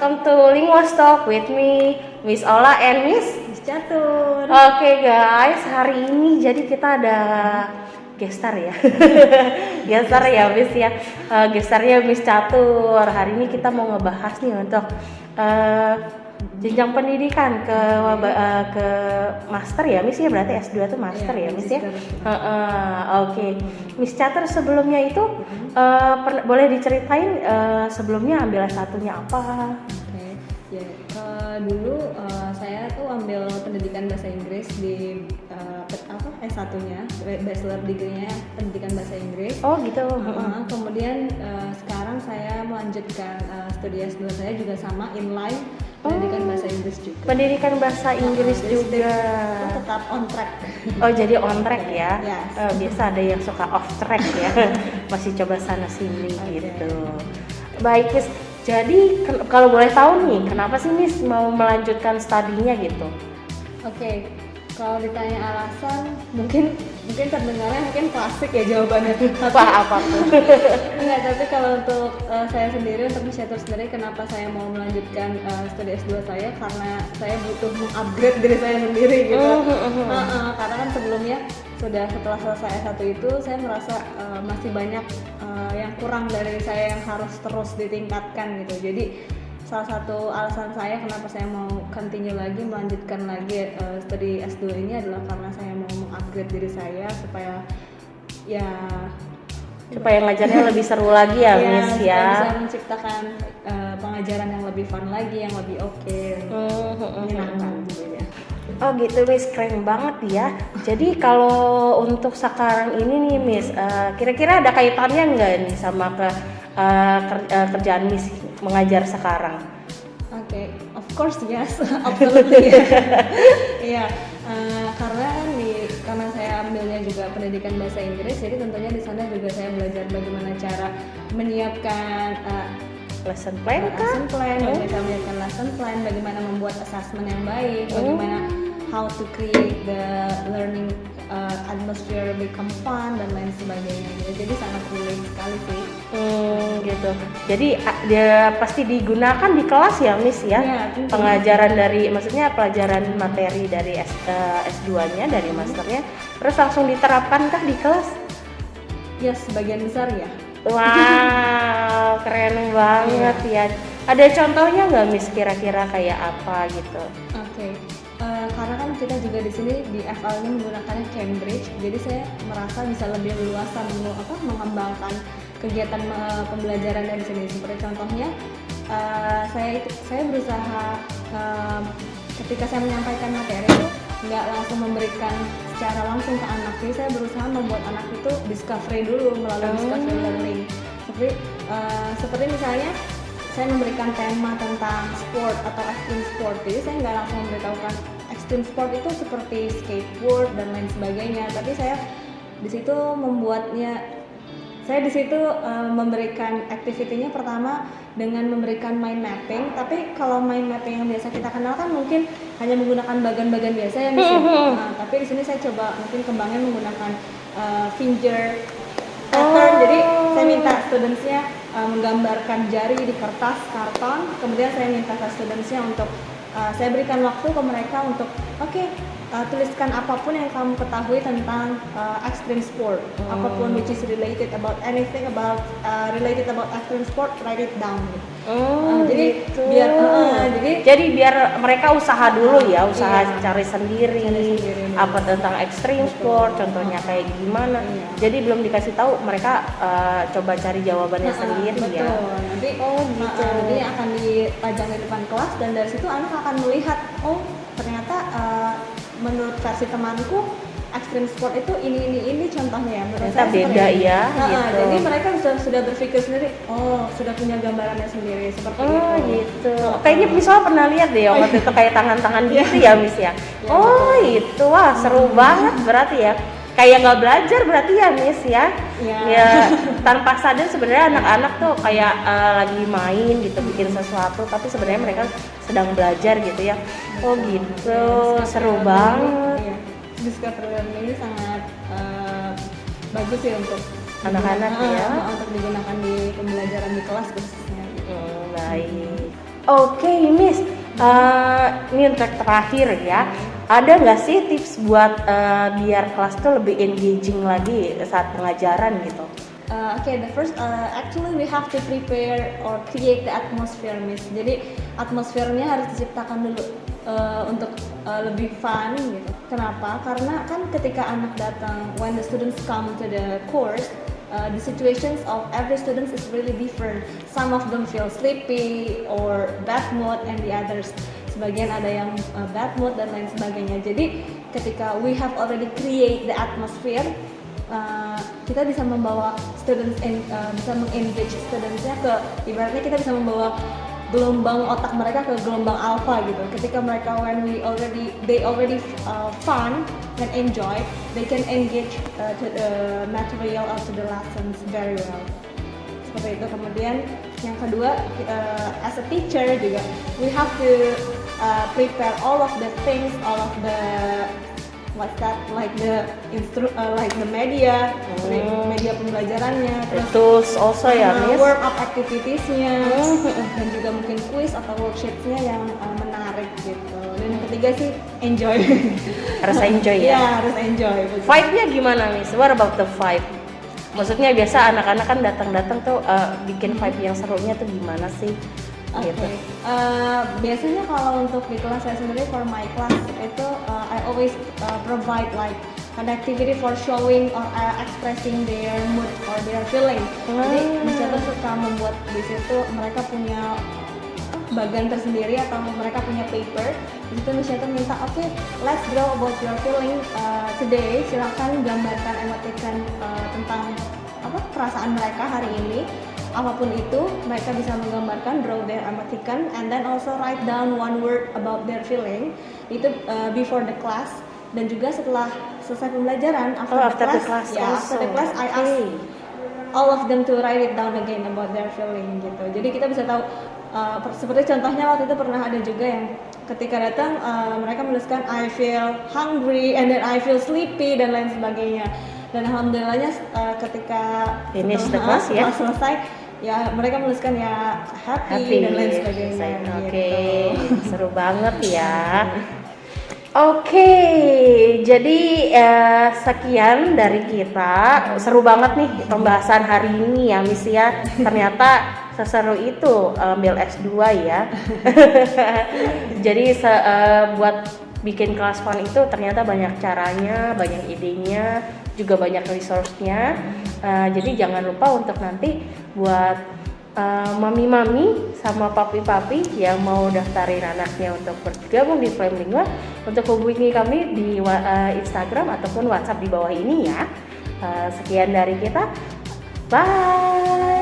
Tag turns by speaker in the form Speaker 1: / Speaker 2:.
Speaker 1: welcome to Linguas Talk with me, Miss Ola and
Speaker 2: Miss Catur.
Speaker 1: Oke guys, hari ini jadi kita ada gestar ya, gestar ya Miss ya, gestarnya Miss Catur. Hari ini kita mau ngebahas nih untuk jenjang pendidikan ke master ya Miss ya, berarti S2 tuh master ya Miss ya. Oke. Miss Catur sebelumnya itu boleh diceritain sebelumnya ambil S1-nya apa?
Speaker 2: Ya, dulu saya tuh ambil pendidikan bahasa Inggris di S1-nya, bachelor degree-nya pendidikan bahasa Inggris.
Speaker 1: Oh gitu.
Speaker 2: Kemudian sekarang saya melanjutkan studi S2 saya juga sama inline pendidikan bahasa Inggris juga.
Speaker 1: Pendidikan bahasa Inggris juga.
Speaker 2: Tetap on track.
Speaker 1: Oh jadi on track ya.
Speaker 2: Yes.
Speaker 1: Biasa ada yang suka off track ya. Masih coba sana sini gitu. Baik Miss. Jadi kalau boleh tahu nih, kenapa sih Miss mau melanjutkan studinya gitu?
Speaker 2: Oke, kalau ditanya alasan, mungkin terdengarnya mungkin klasik ya jawabannya.
Speaker 1: Apa tuh?
Speaker 2: Enggak, tapi kalau untuk saya sendiri, untuk Miss Catur sendiri, kenapa saya mau melanjutkan studi S2 saya? Karena saya butuh mengupgrade diri saya sendiri gitu. Karena kan sebelumnya setelah selesai S1 itu, saya merasa masih banyak yang kurang dari saya yang harus terus ditingkatkan gitu. Jadi salah satu alasan saya kenapa saya mau continue lagi, melanjutkan lagi studi S2 ini adalah karena saya mau mengupgrade diri saya supaya
Speaker 1: ngajarnya lebih seru lagi ya Miss ya.
Speaker 2: Bisa menciptakan pengajaran yang lebih fun lagi, yang lebih menyenangkan gitu ya.
Speaker 1: Oh gitu Miss, keren banget ya. Jadi kalau untuk sekarang ini nih Miss, kira-kira ada kaitannya nggak nih sama kerjaan Miss mengajar sekarang?
Speaker 2: Oke, of course yes, absolutely. Iya, karena saya ambilnya juga pendidikan bahasa Inggris, jadi tentunya di sana juga saya belajar bagaimana cara menyiapkan
Speaker 1: lesson plan,
Speaker 2: bagaimana menyiapkan lesson plan, bagaimana membuat assessment yang baik, bagaimana how to create the learning atmosphere become fun dan lain sebagainya gitu. Jadi sangat relate sekali sih.
Speaker 1: Gitu. Jadi dia pasti digunakan di kelas ya Miss ya. Pengajaran dari, maksudnya pelajaran materi dari S2-nya dari masternya, terus langsung diterapkan kah di kelas?
Speaker 2: Ya sebagian besar ya.
Speaker 1: Wow, keren banget ya. Ada contohnya nggak Miss kira-kira kayak apa gitu?
Speaker 2: Oke. Karena kan kita juga di sini di FL ini menggunakannya Cambridge, jadi saya merasa bisa lebih luasa mengembangkan kegiatan pembelajaran dari sini. Seperti contohnya, saya berusaha ketika saya menyampaikan materi itu nggak langsung memberikan secara langsung ke anak, jadi saya berusaha membuat anak itu discovery dulu melalui discovery learning. Seperti misalnya saya memberikan tema tentang sport atau extreme sport, jadi saya nggak langsung memberitahukan extreme sport itu seperti skateboard dan lain sebagainya, tapi saya di situ memberikan activity-nya pertama dengan memberikan mind mapping. Tapi kalau mind mapping yang biasa kita kenal kan mungkin hanya menggunakan bagan-bagan biasa ya misalnya. Tapi di sini saya coba mungkin kembangin menggunakan finger pattern. Jadi saya minta studentsnya menggambarkan jari di kertas karton, kemudian saya minta ke studentsnya untuk saya berikan waktu ke mereka untuk tuliskan apapun yang kamu ketahui tentang extreme sport, apapun which is related about anything about related about extreme sport, write it down.
Speaker 1: Jadi biar mereka usaha dulu ya, cari sendiri apa tentang extreme sport, contohnya kayak gimana. Jadi belum dikasih tahu, mereka coba cari jawabannya sendiri.
Speaker 2: Betul.
Speaker 1: Ya.
Speaker 2: Nanti jadi akan dipajang di depan kelas dan dari situ anak akan melihat, ternyata menurut versi temanku extreme sport itu ini contohnya. Menurut saya
Speaker 1: beda ya. Gitu.
Speaker 2: Jadi mereka sudah berpikir sendiri, sudah punya gambarannya sendiri seperti itu.
Speaker 1: Gitu. Kayaknya misalnya pernah lihat deh waktu itu kayak tangan-tangan gitu ya Miss ya. Itu wah seru banget berarti ya. Kayak nggak belajar berarti ya Miss ya. Ya tanpa sadar sebenarnya anak-anak tuh kayak lagi main gitu, bikin sesuatu, tapi sebenarnya mereka sedang belajar gitu ya. Gitu, seru banget.
Speaker 2: Discovery learning ini sangat bagus sih untuk
Speaker 1: anak-anak ya.
Speaker 2: Untuk digunakan di pembelajaran di kelas khususnya.
Speaker 1: Baik. Oke, Miss. Ini untuk terakhir ya. Ada nggak sih tips buat biar kelas tuh lebih engaging lagi saat pengajaran gitu?
Speaker 2: Okay, the first actually we have to prepare or create the atmosphere, Miss. Jadi atmosfernya harus diciptakan dulu untuk lebih fun gitu. Kenapa? Karena kan ketika anak datang, when the students come to the course, the situations of every student is really different. Some of them feel sleepy or bad mood, and the others sebagian ada yang bad mood dan lain sebagainya. Jadi ketika we have already create the atmosphere, kita bisa membawa students bisa meng-engage studentsnya ke, ibaratnya kita bisa membawa gelombang otak mereka ke gelombang alpha gitu. Ketika mereka they already fun and enjoy, they can engage to the material or to the lessons very well. Seperti itu. Kemudian yang kedua, as a teacher juga we have to prepare all of the things, all of the like the media, media pembelajarannya,
Speaker 1: Tools also ya, Miss.
Speaker 2: warm up activities-nya, dan juga mungkin quiz atau worksheets-nya yang menarik gitu. Dan yang ketiga sih enjoy.
Speaker 1: Harus enjoy ya.
Speaker 2: Iya, harus enjoy.
Speaker 1: Vibe-nya gimana, Miss? What about the vibe? Maksudnya biasa anak-anak kan datang-datang tuh bikin vibe yang serunya tuh gimana sih? Gitu.
Speaker 2: Biasanya kalau untuk di kelas saya sendiri, for my class itu I always provide like an activity for showing or expressing their mood or their feeling. Jadi misalnya suka membuat di situ mereka punya bagan tersendiri atau mereka punya paper. Di situ misalnya minta, oke, let's draw about your feeling today. Silakan gambarkan, emotikan tentang perasaan mereka hari ini. Apapun itu, mereka bisa menggambarkan, draw their emoticon, and then also write down one word about their feeling. Itu before the class, dan juga setelah selesai pembelajaran, after the class, I ask all of them to write it down again about their feeling gitu. Jadi kita bisa tahu, seperti contohnya waktu itu pernah ada juga yang ketika datang mereka menuliskan I feel hungry and then I feel sleepy dan lain sebagainya. Dan alhamdulillahnya ketika
Speaker 1: finish the class ya,
Speaker 2: selesai ya mereka menuliskan ya happy dan lain sebagainya.
Speaker 1: Oke, seru banget ya. Oke, jadi sekian dari kita. Seru banget nih pembahasan hari ini ya, Miss ya. Ternyata seseru itu ambil S2 ya. Jadi buat bikin kelas fun itu ternyata banyak caranya, banyak idenya, juga banyak resource-nya. Jadi jangan lupa untuk nanti buat mami-mami sama papi-papi yang mau daftarin anaknya untuk bergabung di Flame Lingua, untuk hubungi kami di Instagram ataupun WhatsApp di bawah ini ya. Sekian dari kita. Bye.